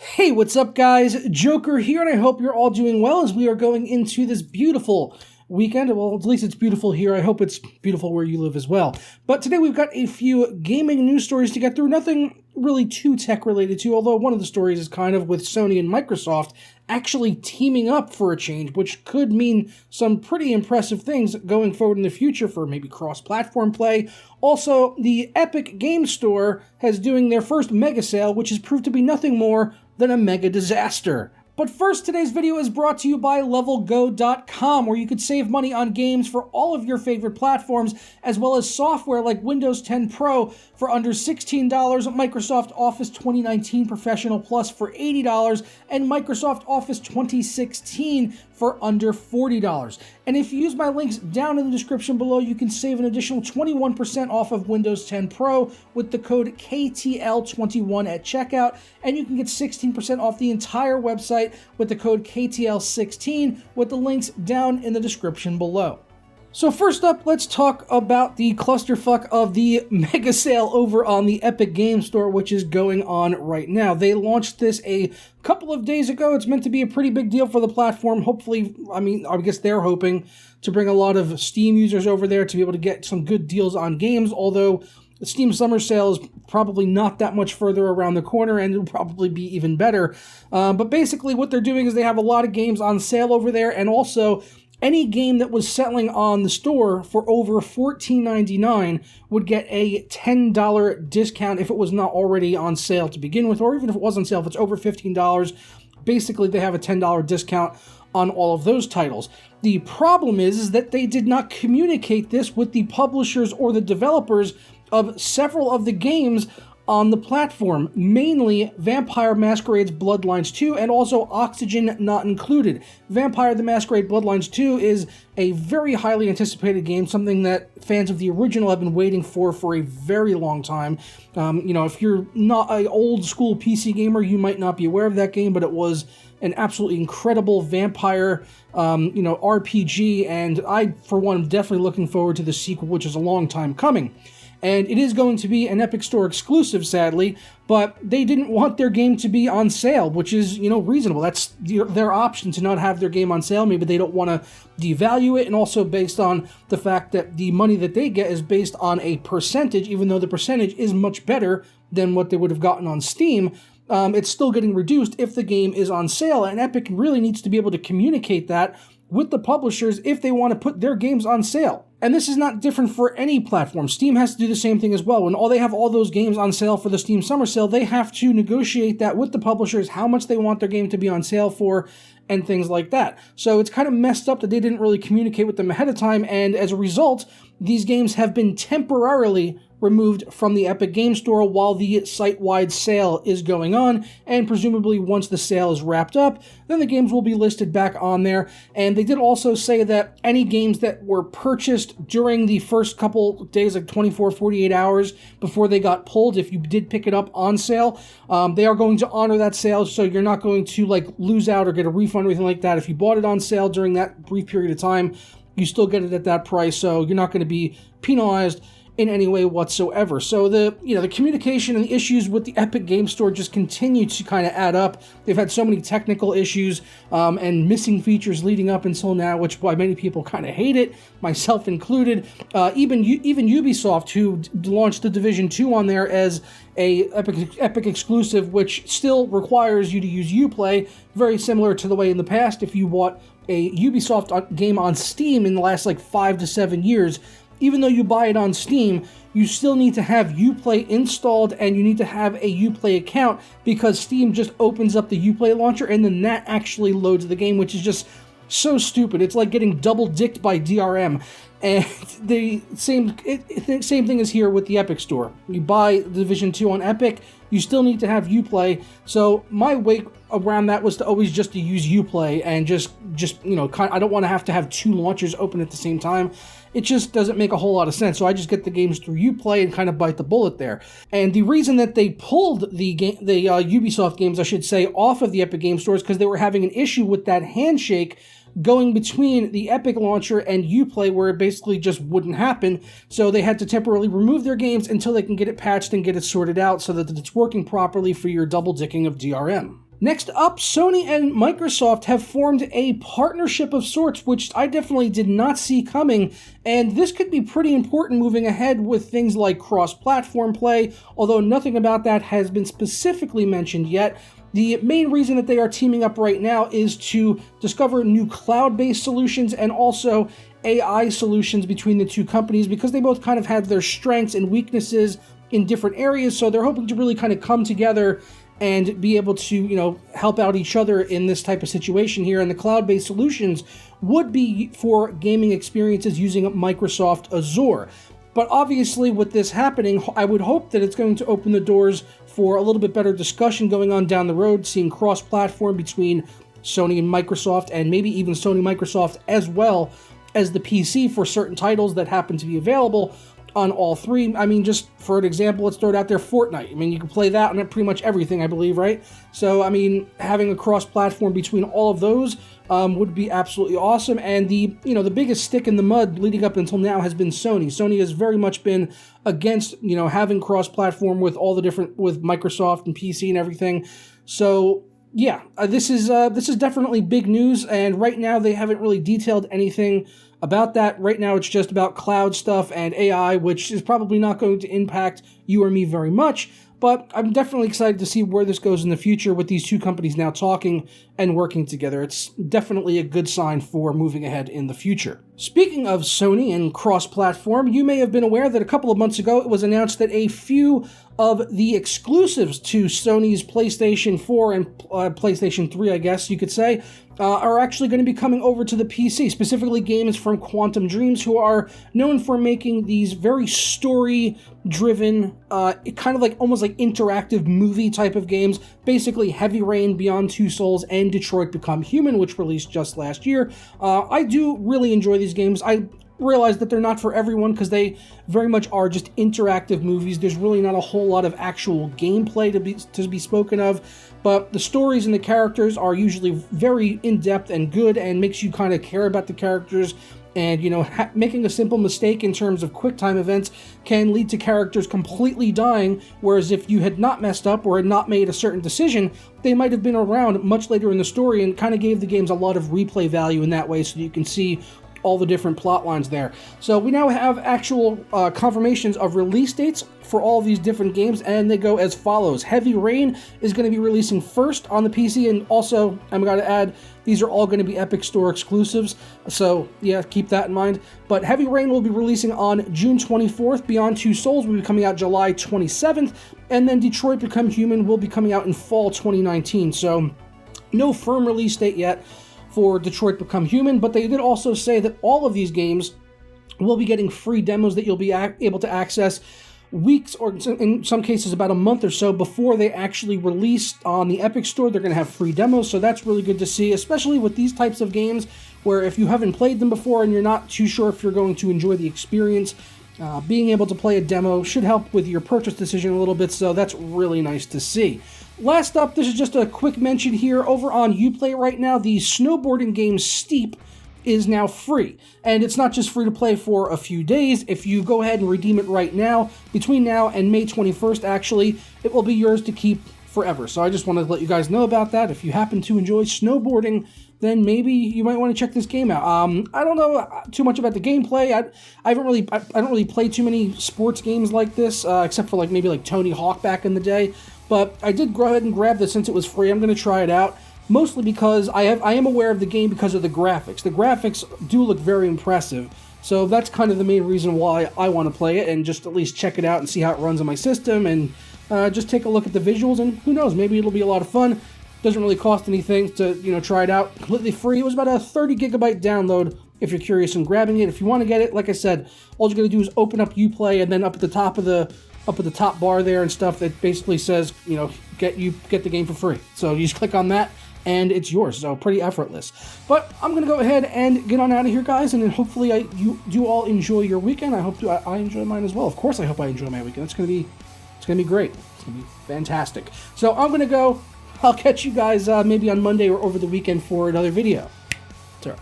Hey, what's up guys? Joker here, and I hope you're all doing well as we are going into this beautiful weekend. Well, at least it's beautiful here. I hope it's beautiful where you live as well. But today we've got a few gaming news stories to get through. Nothing really too tech related to, although one of the stories is kind of with Sony and Microsoft actually teaming up for a change, which could mean some pretty impressive things going forward in the future for maybe cross-platform play. Also, the Epic Game Store has doing their first mega sale, which has proved to be nothing more than a mega disaster. But first, today's video is brought to you by LevelGo.com, where you could save money on games for all of your favorite platforms, as well as software like Windows 10 Pro for under $16, Microsoft Office 2019 Professional Plus for $80, and Microsoft Office 2016 for under $40. And if you use my links down in the description below, you can save an additional 21% off of Windows 10 Pro with the code KTL21 at checkout, and you can get 16% off the entire website with the code KTL16 with the links down in the description below. So first up, let's talk about the clusterfuck of the mega sale over on the Epic Game Store, which is going on right now. They launched this a couple of days ago. It's meant to be a pretty big deal for the platform. Hopefully, I guess they're hoping to bring a lot of Steam users over there to be able to get some good deals on games, although the Steam Summer Sale is probably not that much further around the corner, and it'll probably be even better. But basically what they're doing is they have a lot of games on sale over there, and also any game that was selling on the store for over $14.99 would get a $10 discount if it was not already on sale to begin with, or even if it was on sale, if it's over $15, basically they have a $10 discount on all of those titles. The problem is that they did not communicate this with the publishers or the developers of several of the games on the platform, mainly Vampire Masquerade's Bloodlines 2 and also Oxygen Not Included. Vampire the Masquerade Bloodlines 2 is a very highly anticipated game, something that fans of the original have been waiting for a very long time. If you're not an old school PC gamer, you might not be aware of that game, but it was an absolutely incredible vampire RPG, and I, for one, am definitely looking forward to the sequel, which is a long time coming. And it is going to be an Epic Store exclusive, sadly, but they didn't want their game to be on sale, which is, reasonable. That's their option to not have their game on sale. Maybe they don't want to devalue it, and also based on the fact that the money that they get is based on a percentage, even though the percentage is much better than what they would have gotten on Steam. It's still getting reduced if the game is on sale, and Epic really needs to be able to communicate that with the publishers if they want to put their games on sale. And this is not different for any platform. Steam has to do the same thing as well. When they have all those games on sale for the Steam Summer Sale, they have to negotiate that with the publishers, how much they want their game to be on sale for, and things like that. So it's kind of messed up that they didn't really communicate with them ahead of time, and as a result, these games have been temporarily removed from the Epic Game Store while the site-wide sale is going on, and presumably once the sale is wrapped up, then the games will be listed back on there. And they did also say that any games that were purchased during the first couple days, like 24, 48 hours before they got pulled, if you did pick it up on sale, they are going to honor that sale, so you're not going to lose out or get a refund or anything like that. If you bought it on sale during that brief period of time, you still get it at that price, so you're not going to be penalized in any way whatsoever. So the communication and the issues with the Epic Game Store just continue to kind of add up. They've had so many technical issues and missing features leading up until now, which why many people kind of hate it, myself included. Even Ubisoft, who launched The Division 2 on there as a Epic exclusive, which still requires you to use Uplay, very similar to the way in the past if you bought a Ubisoft game on Steam in the last 5 to 7 years, even though you buy it on Steam, you still need to have Uplay installed and you need to have a Uplay account, because Steam just opens up the Uplay launcher and then that actually loads the game, which is just so stupid. It's like getting double-dicked by DRM. And the same thing is here with the Epic Store. You buy The Division 2 on Epic, you still need to have Uplay. So my way around that was to always just to use Uplay and I don't want to have two launchers open at the same time. It just doesn't make a whole lot of sense. So I just get the games through Uplay and kind of bite the bullet there. And the reason that they pulled the Ubisoft games, I should say, off of the Epic Game Store is because they were having an issue with that handshake going between the Epic launcher and Uplay, where it basically just wouldn't happen. So they had to temporarily remove their games until they can get it patched and get it sorted out so that it's working properly for your double dicking of DRM. Next up, Sony and Microsoft have formed a partnership of sorts, which I definitely did not see coming, and this could be pretty important moving ahead with things like cross-platform play, although nothing about that has been specifically mentioned yet. The main reason that they are teaming up right now is to discover new cloud-based solutions and also AI solutions between the two companies, because they both kind of have their strengths and weaknesses in different areas, so they're hoping to really kind of come together and be able to, help out each other in this type of situation here. And the cloud-based solutions would be for gaming experiences using Microsoft Azure. But obviously, with this happening, I would hope that it's going to open the doors for a little bit better discussion going on down the road, seeing cross-platform between Sony and Microsoft, and maybe even Sony Microsoft as well as the PC for certain titles that happen to be available on all three. I mean, just for an example, let's throw it out there, Fortnite. I mean, you can play that on pretty much everything, I believe, right? So, I mean, having a cross-platform between all of those would be absolutely awesome. And the biggest stick in the mud leading up until now has been Sony. Sony has very much been against, having cross-platform with all the different, with Microsoft and PC and everything. So, yeah, this is definitely big news, and right now they haven't really detailed anything about that. Right now it's just about cloud stuff and AI, which is probably not going to impact you or me very much, but I'm definitely excited to see where this goes in the future with these two companies now talking and working together. It's definitely a good sign for moving ahead in the future. Speaking of Sony and cross-platform, you may have been aware that a couple of months ago it was announced that a few of the exclusives to Sony's PlayStation 4 and PlayStation 3, I guess you could say, are actually going to be coming over to the PC, specifically games from Quantum Dreams, who are known for making these very story-driven, kind of like almost like interactive movie type of games, basically Heavy Rain, Beyond Two Souls, and Detroit Become Human, which released just last year. I do really enjoy these games. I realize that they're not for everyone because they very much are just interactive movies. There's really not a whole lot of actual gameplay to be spoken of, but the stories and the characters are usually very in-depth and good and makes you kind of care about the characters. And, making a simple mistake in terms of QuickTime events can lead to characters completely dying, whereas if you had not messed up or had not made a certain decision, they might have been around much later in the story, and kind of gave the games a lot of replay value in that way, so that you can see all the different plot lines there. So we now have actual confirmations of release dates for all these different games, and they go as follows. Heavy Rain is going to be releasing first on the PC, and also, I'm going to add, these are all going to be Epic Store exclusives, so yeah, keep that in mind. But Heavy Rain will be releasing on June 24th, Beyond Two Souls will be coming out July 27th, and then Detroit Become Human will be coming out in fall 2019, so no firm release date yet for Detroit Become Human, but they did also say that all of these games will be getting free demos that you'll be able to access weeks, or in some cases about a month or so before they actually release on the Epic Store. They're going to have free demos, so that's really good to see, especially with these types of games where if you haven't played them before and you're not too sure if you're going to enjoy the experience, being able to play a demo should help with your purchase decision a little bit, so that's really nice to see. Last up, this is just a quick mention here. Over on Uplay right now, the snowboarding game Steep is now free. And it's not just free to play for a few days. If you go ahead and redeem it right now, between now and May 21st, actually, it will be yours to keep forever. So I just wanted to let you guys know about that. If you happen to enjoy snowboarding, then maybe you might want to check this game out. I don't know too much about the gameplay. I don't really play too many sports games like this, except for maybe like Tony Hawk back in the day. But I did go ahead and grab this since it was free. I'm going to try it out, mostly because I am aware of the game because of the graphics. The graphics do look very impressive, so that's kind of the main reason why I want to play it, and just at least check it out and see how it runs on my system, and just take a look at the visuals, and who knows, maybe it'll be a lot of fun. Doesn't really cost anything to try it out. Completely free. It was about a 30 gigabyte download if you're curious in grabbing it. If you want to get it, like I said, all you're going to do is open up Uplay, and then up at the top bar there and stuff, that basically says, get the game for free. So you just click on that and it's yours. So pretty effortless. But I'm going to go ahead and get on out of here, guys, and then hopefully you do all enjoy your weekend. I hope I enjoy mine as well. Of course I hope I enjoy my weekend. It's going to be great. It's going to be fantastic. So I'm going to go. I'll catch you guys maybe on Monday or over the weekend for another video. Sure.